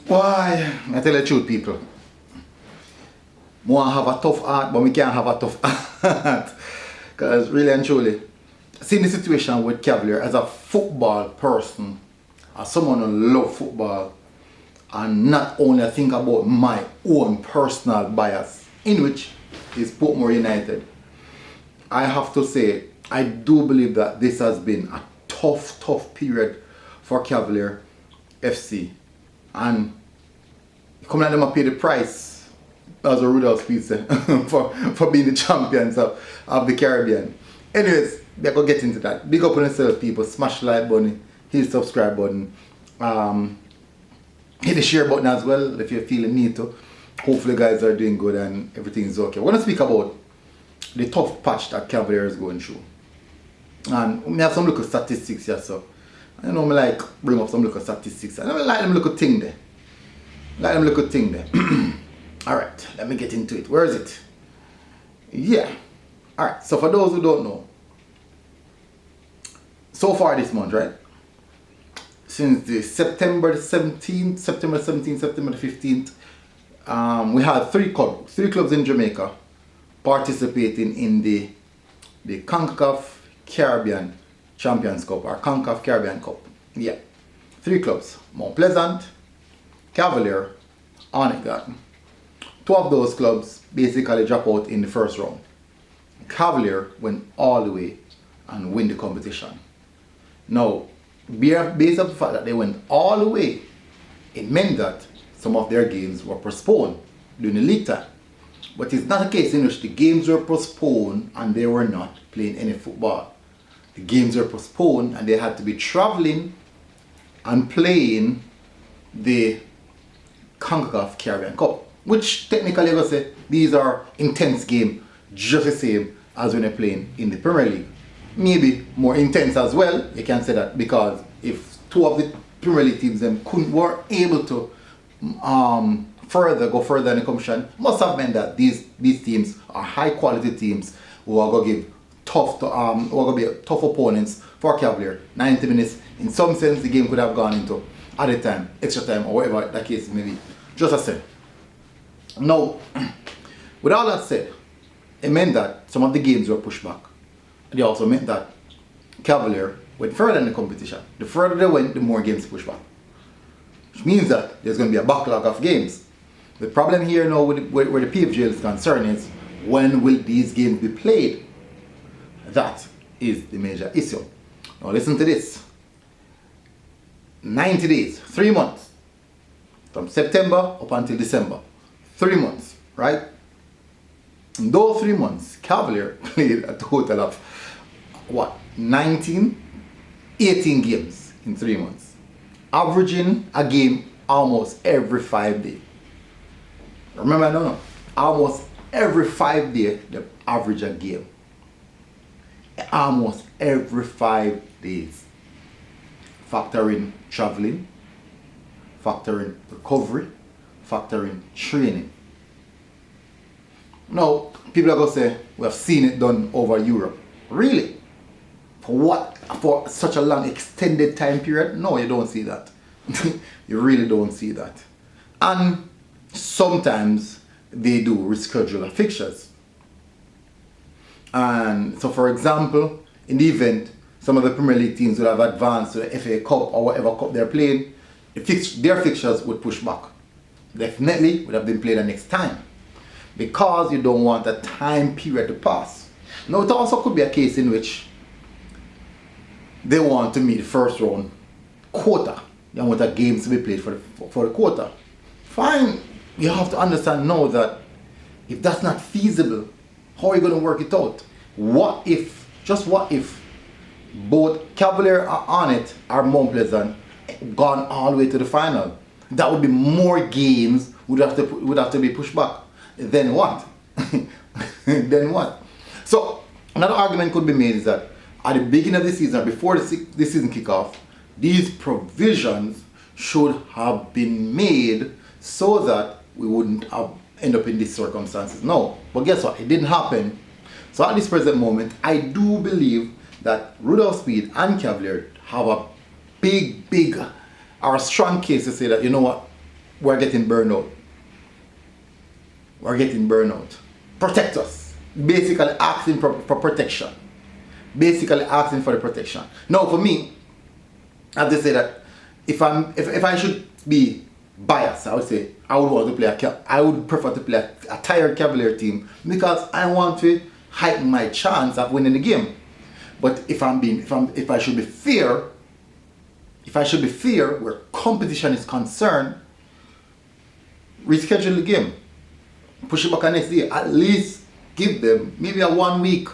Why? I tell you the truth, people. We want to have a tough heart, but we can't have a tough heart. Because really and truly, seeing the situation with Cavalier as a football person, as someone who loves football, and not only I think about my own personal bias, in which is Portmore United, I have to say, I do believe that this has been a tough period for Cavalier FC. And coming at them and pay the price, as a Rudolph Speed said, for being the champions of the Caribbean. Anyways, they're going to get into that. Big up on yourself, people. Smash the like button, hit the subscribe button. Hit the share button as well if you're feeling need to. Hopefully you guys are doing good and everything is okay. We're going to speak about the tough patch that Cavalier is going through. And we have some local statistics here, so I know me like bring up some local statistics. I don't like them little thing there. Alright, let me get into it. Where is it? Yeah. Alright, so for those who don't know, so far this month, right? Since the September 17th, September the 15th, we had three clubs in Jamaica participating in the CONCACAF Caribbean Champions Cup, or CONCACAF Caribbean Cup. Yeah. 3 clubs. Mount Pleasant, Cavalier, Onigat. 2 of those clubs basically drop out in the first round. Cavalier went all the way and win the competition. Now, based on the fact that they went all the way, it meant that some of their games were postponed during the league time. But it's not a case in which the games were postponed and they were not playing any football. The games were postponed and they had to be traveling and playing the CONCACAF Caribbean Cup, which technically I would say these are intense games, just the same as when they're playing in the Premier League. Maybe more intense as well, you can say that, because if 2 of the Premier League teams were able to go further in the competition, must have meant that these teams are high quality teams who are going to give tough opponents for Cavalier. 90 minutes, in some sense the game could have gone into added time, extra time, or whatever the case may be. Just as I said. Now, with all that said, it meant that some of the games were pushed back. It also meant that Cavalier went further in the competition. The further they went, the more games pushed back. Which means that there's going to be a backlog of games. The problem here now where the PFGL is concerned is, when will these games be played? That is the major issue. Now listen to this. 90 days, 3 months. From September up until December. 3 months, right? In those 3 months, Cavalier played a total of, 18 games in 3 months. Averaging a game almost every 5 days. Remember, no. Almost every 5 days, they average a game. Almost every 5 days. Factoring traveling, factoring recovery, factoring training. Now, people are going to say, we have seen it done over Europe. Really? For what? For such a long extended time period? No, you don't see that. You really don't see that. And sometimes they do reschedule fixtures. And so, for example, in the event some of the Premier League teams would have advanced to the FA Cup or whatever cup they're playing, their fixtures would push back. Definitely would have been played the next time, because you don't want a time period to pass. Now, it also could be a case in which they want to meet the first round quota. They want a game to be played for the quota. Fine. You have to understand now that if that's not feasible, how are you going to work it out? What if both Cavalier are on it, or Mount Pleasant gone all the way to the final? That would be more games would have to be pushed back. Then what? Then what? So another argument could be made is that at the beginning of the season, before the season kickoff, these provisions should have been made so that we wouldn't end up in these circumstances. No, but guess what? It didn't happen. So at this present moment, I do believe that Rudolph Speed and Cavalier have a big or a strong case to say that, you know what, we're getting burnout. We're getting burnout. Protect us. Basically asking for protection. Basically asking for the protection. Now for me, I have to say that if I should be biased, I would say I would prefer to play a tired Cavalier team because I want to heighten my chance of winning the game. But if I should be fair, where competition is concerned, reschedule the game. Push it back next day. At least give them maybe a 1 week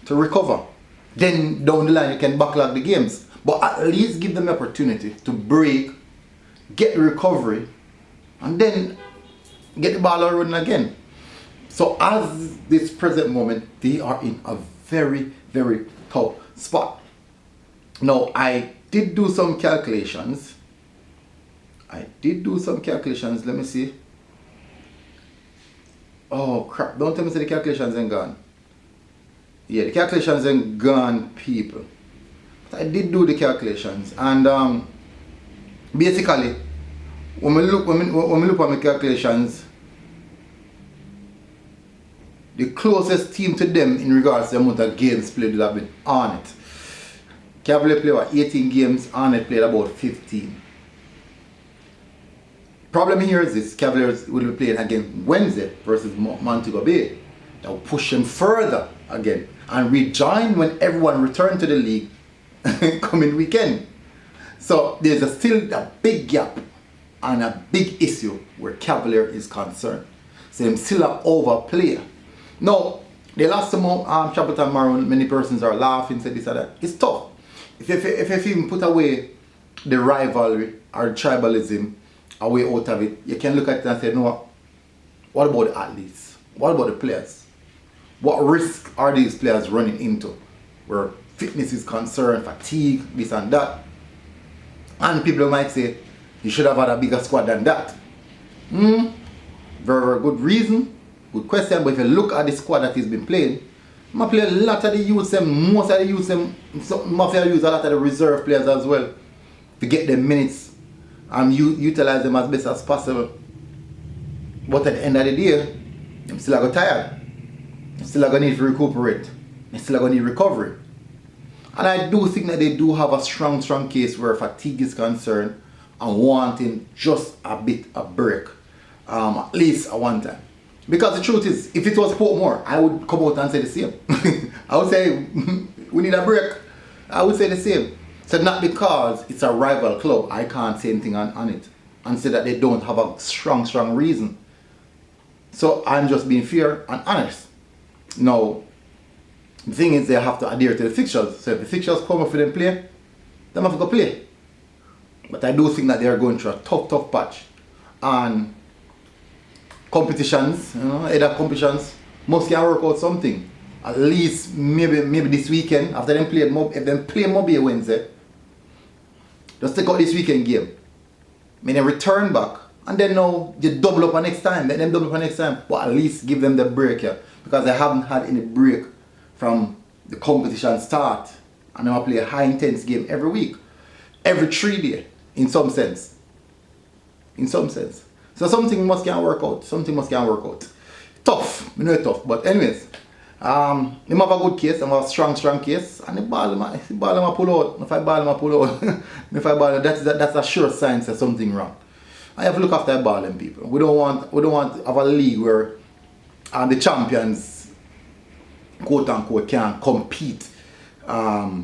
to recover. Then down the line you can backlog the games. But at least give them the opportunity to break, get the recovery, and then get the ball running again. So as this present moment, they are in a very, very tough spot. Now I did do some calculations. Let me see. Oh crap, don't tell me the calculations ain't gone. Yeah, the calculations ain't gone, people. But I did do the calculations, and basically when we look at my calculations, the closest team to them in regards to the amount of games played will have been Hornet. Cavalier played about 18 games, Hornet played about 15. Problem here is this: Cavaliers will be playing again Wednesday versus Montego Bay. That will push them further again and rejoin when everyone returns to the league coming weekend. So there's still a big gap and a big issue where Cavalier is concerned. So them still an overplayer. Now they lost some Chapelton Maroon. Many persons are laughing, say this or that. It's tough. If you even put away the rivalry or tribalism away out of it, you can look at it and say, no, what about the athletes? What about the players? What risk are these players running into? Where fitness is concerned, fatigue, this and that. And people might say, you should have had a bigger squad than that. Very, very good reason, good question. But if you look at the squad that he's been playing, I play a lot of the youths, most of the youths, Mafia use a lot of the reserve players as well to get them minutes and utilize them as best as possible. But at the end of the day, I'm still going to tired. I'm still going to need to recuperate. I'm still going to need recovery. And I do think that they do have a strong case where fatigue is concerned and wanting just a bit of break. At least at one time. Because the truth is, if it was Portmore, I would come out and say the same. I would say, we need a break. I would say the same. So not because it's a rival club, I can't say anything on it. And say that they don't have a strong reason. So I'm just being fair and honest. Now, the thing is they have to adhere to the fixtures. So if the fixtures come up for them play, they have to go play. But I do think that they are going through a tough patch. And competitions, either competitions, must can work out something. At least maybe this weekend, after them play if them play Mobile Wednesday, just take out this weekend game. Then return back, and then now you double up next time. Let them double up next time, but at least give them the break here, because they haven't had any break from the competition start, and they play a high intense game every week, every 3 days, in some sense. So something must can work out. Tough, it's tough, but anyways, they have a good case, they have a strong case, and the ball ma pull out. If I ball, that's a sure sign that something wrong. I have to look after the ball and people. We don't want to have a league where the champions, quote unquote, can't compete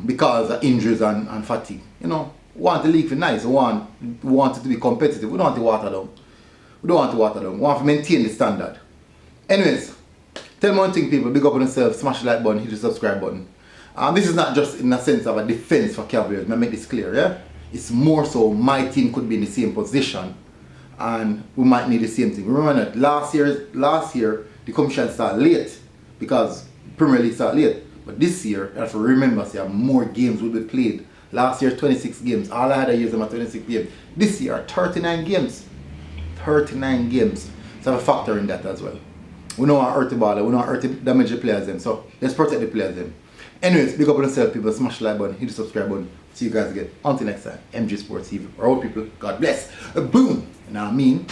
because of injuries and fatigue. We want the league to be nice. We want it to be competitive. We don't want to water down. We want to maintain the standard. Anyways, tell me one thing, people. Big up on yourself. Smash the like button. Hit the subscribe button. This is not just in a sense of a defense for Cavaliers. Let me make this clear. Yeah, it's more so my team could be in the same position, and we might need the same thing. Remember that last year the competition started late because Premier League started late. But this year, you have to remember, more games will be played. Last year 26 games. All I had a year was 26 games. This year 39 games. 39 games. So have a factor in that as well. We don't want to hurt the ball, we don't want to damage the players then. So let's protect the players then. Anyways, big up on yourself, people. Smash the like button, hit the subscribe button. See you guys again. Until next time, MG Sports TV. Our old people, God bless. Boom. And I mean.